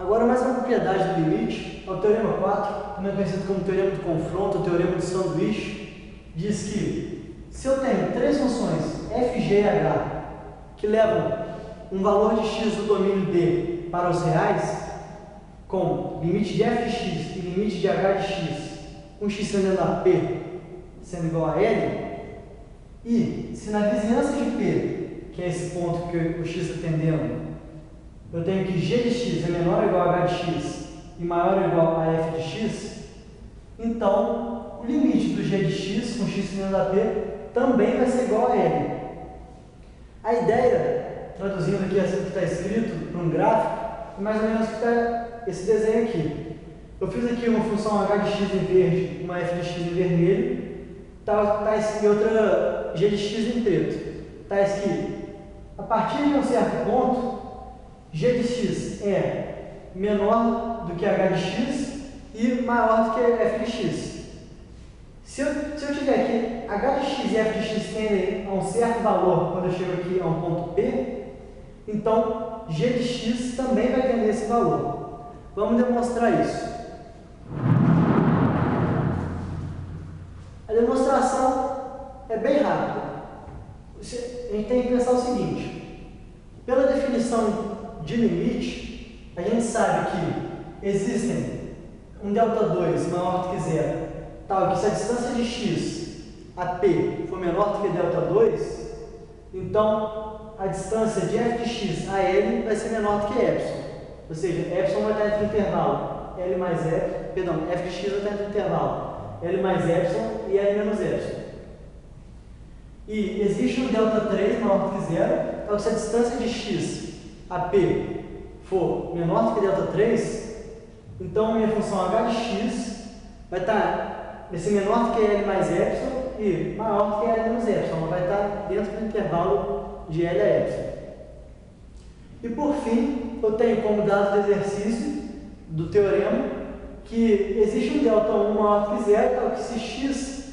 Agora, mais uma propriedade do limite, é o Teorema 4, também conhecido como Teorema do Confronto, ou Teorema do Sanduíche, diz que se eu tenho três funções f, g e h que levam um valor de x do domínio D para os reais, com limite de f de x e limite de h de x, com x sendo a P sendo igual a L, e se na vizinhança de P, que é esse ponto que o x está tendendo, eu tenho que g de x é menor ou igual a h de x e maior ou igual a f de x, então o limite do g de x com x sendo a P também vai ser igual a L. A ideia, traduzindo aqui assim que está escrito para um gráfico, é mais ou menos que está esse desenho aqui. Eu fiz aqui uma função h de x em verde, uma f de x em vermelho, e outra g de x em preto. Está escrito, a partir de um certo ponto, g de x é menor do que h de x e maior do que f de x. Se eu tiver aqui h de x e f de x tendem a um certo valor quando eu chego aqui a um ponto P, então g de x também vai tender esse valor. Vamos demonstrar isso. A demonstração é bem rápida. A gente tem que pensar o seguinte: pela definição de limite, a gente sabe que existem um delta2 maior do que zero, tal que se a distância de x a P for menor do que delta2, então a distância de f de x a L vai ser menor do que epsilon. Ou seja, epsilon vai estar entre o intervalo L mais f de x vai estar entre o intervalo L mais epsilon e L menos epsilon. E existe um delta3 maior do que zero, tal que se a distância de x a P for menor do que delta3, então minha função h de x vai ser menor do que L mais epsilon e maior do que L menos epsilon. Ela vai estar dentro do intervalo de L a epsilon. E por fim, eu tenho como dado do exercício do teorema que existe um delta1 maior do que zero, tal que se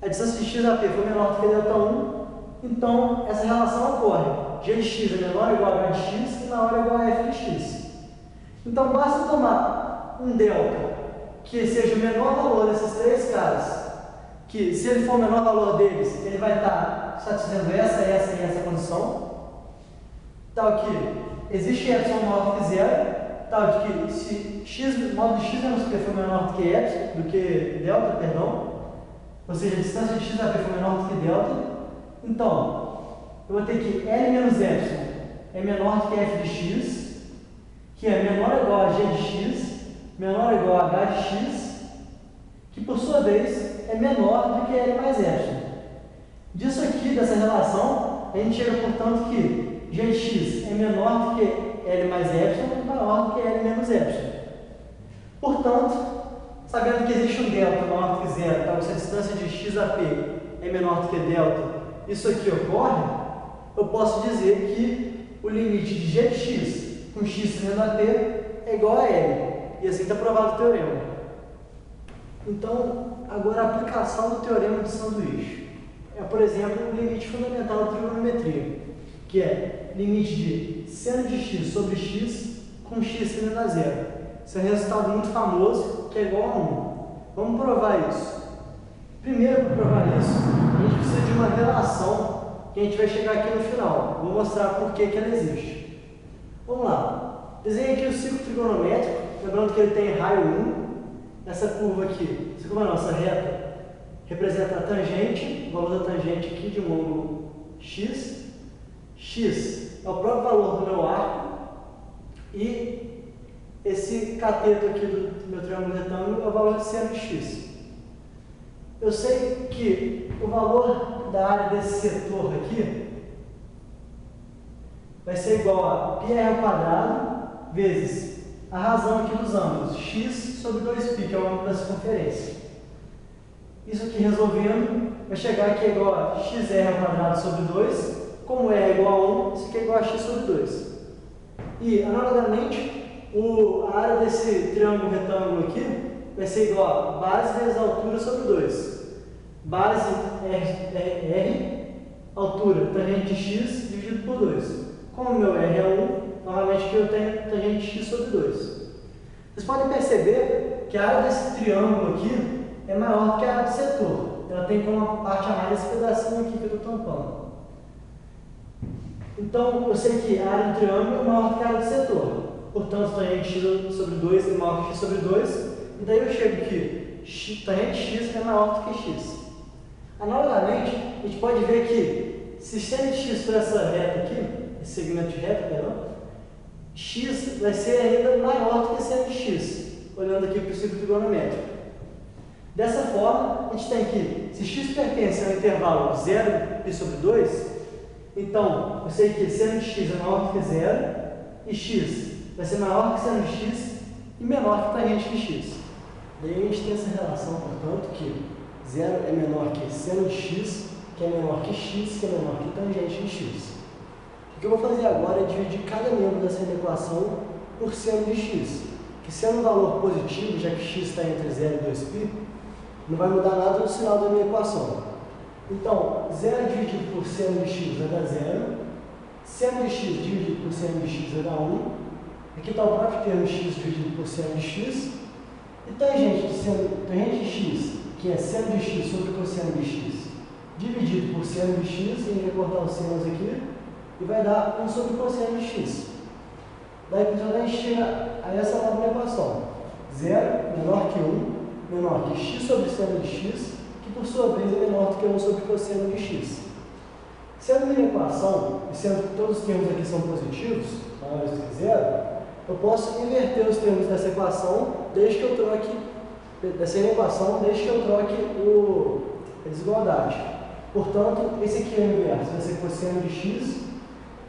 a distância de x a P for menor do que delta1, então essa relação ocorre. G de x é menor ou igual a h de x e maior ou igual a f de x. Então basta tomar um delta que seja o menor valor desses três caras, que se ele for o menor valor deles, ele vai estar satisfazendo essa e essa condição, tal que existe epsilon maior do que zero, tal que se x, modo de x menos p for menor do que epsilon, do que delta, perdão, ou seja, a distância de x a p for menor do que delta, então eu vou ter que L menos epsilon é menor do que f de x, que é menor ou igual a g de x, menor ou igual a h de x, que por sua vez é menor do que L mais epsilon. Disso aqui, dessa relação, a gente chega, portanto, que g de x é menor do que L mais epsilon e maior do que L menos epsilon. Portanto, sabendo que existe um delta maior do que zero, então se a distância de x a P é menor do que delta, isso aqui ocorre, eu posso dizer que o limite de g de x com x sendo a P é igual a L. E assim está provado o teorema. Então, agora a aplicação do teorema de sanduíche. É, por exemplo, o limite fundamental da trigonometria, que é limite de seno de x sobre x com x tendendo a zero. Esse é um resultado muito famoso, que é igual a 1. Vamos provar isso. Primeiro, para provar isso, a gente precisa de uma relação que a gente vai chegar aqui no final. Vou mostrar por que ela existe. Vamos lá. Desenhe aqui o ciclo trigonométrico, lembrando que ele tem raio 1. Essa curva aqui, essa curva não, essa reta, representa a tangente, o valor da tangente aqui de um ângulo x. X é o próprio valor do meu arco. E esse cateto aqui do meu triângulo retângulo é o valor de seno de x. Eu sei que o valor da área desse setor aqui vai ser igual a πr² vezes a razão aqui dos ângulos, x sobre 2π, que é o ângulo da circunferência. Isso aqui resolvendo, vai chegar aqui igual a xr² sobre 2, como r é igual a 1, isso aqui é igual a x sobre 2. E, analogamente, a área desse triângulo retângulo aqui vai ser igual a base vezes a altura sobre 2. Base R, altura tangente de x dividido por 2. Como o meu R é 1, novamente aqui eu tenho tangente de x sobre 2. Vocês podem perceber que a área desse triângulo aqui é maior que a área do setor. Ela tem como parte a mais esse pedacinho aqui que eu estou tampando. Então, eu sei que a área do triângulo é maior que a área do setor. Portanto, tangente x sobre 2 é maior que x sobre 2. E daí eu chego que tangente x é maior do que x. Analogamente, a gente pode ver que se seno de x por essa reta aqui, esse segmento de reta, perdão, x vai ser ainda maior do que seno de x, olhando aqui para o círculo trigonométrico. Dessa forma, a gente tem que, se x pertence ao intervalo 0 π sobre 2, então eu sei que seno de x é maior que 0 e x vai ser maior que seno de x e menor que tangente de x. Daí a gente tem essa relação, portanto, que 0 é menor que seno de x, que é menor que x, que é menor que tangente de x. O que eu vou fazer agora é dividir cada membro dessa equação por seno de x, que sendo um valor positivo, já que x está entre 0 e 2π, não vai mudar nada no sinal da minha equação. Então, 0 dividido por seno de x vai dar 0, seno de x dividido por seno de x vai dar 1, aqui está o próprio termo x dividido por seno de x, e tangente de x, que é seno de x sobre cosseno de x, dividido por seno de x, e a gente vai cortar os senos aqui, e vai dar 1 sobre cosseno de x. Daí, portanto, a gente chega a essa nova equação. 0 menor que 1, menor que x sobre seno de x, que por sua vez é menor do que 1 sobre cosseno de x. Sendo minha equação, e sendo que todos os termos aqui são positivos, maiores do que 0, eu posso inverter os termos dessa equação, desde que eu troque a desigualdade. Portanto, esse aqui é o inverso, vai ser cosseno de x,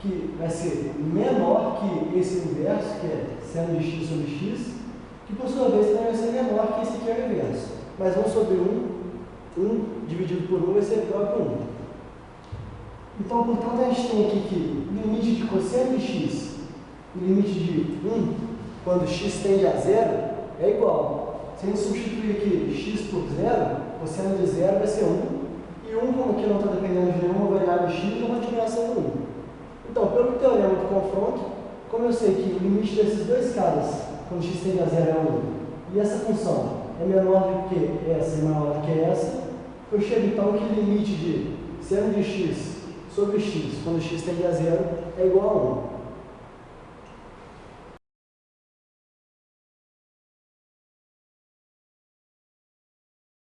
que vai ser menor que esse inverso, que é seno de x sobre x, que por sua vez também vai ser menor que esse aqui é o inverso. Mas 1 sobre 1 dividido por 1 vai ser igual a 1. Então, portanto, a gente tem aqui que o limite de cosseno de x e o limite de 1, quando x tende a 0, é igual. Se a gente substituir aqui x por 0, cosseno de 0 vai ser 1, e 1, como aqui não está dependendo de nenhuma variável x, vai continuar sendo 1. Então, pelo teorema do confronto, como eu sei que o limite desses dois caras, quando x tende a 0 é 1, e essa função é menor do que essa e maior do que essa, eu chego então que o limite de seno de x sobre x, quando x tende a 0, é igual a 1.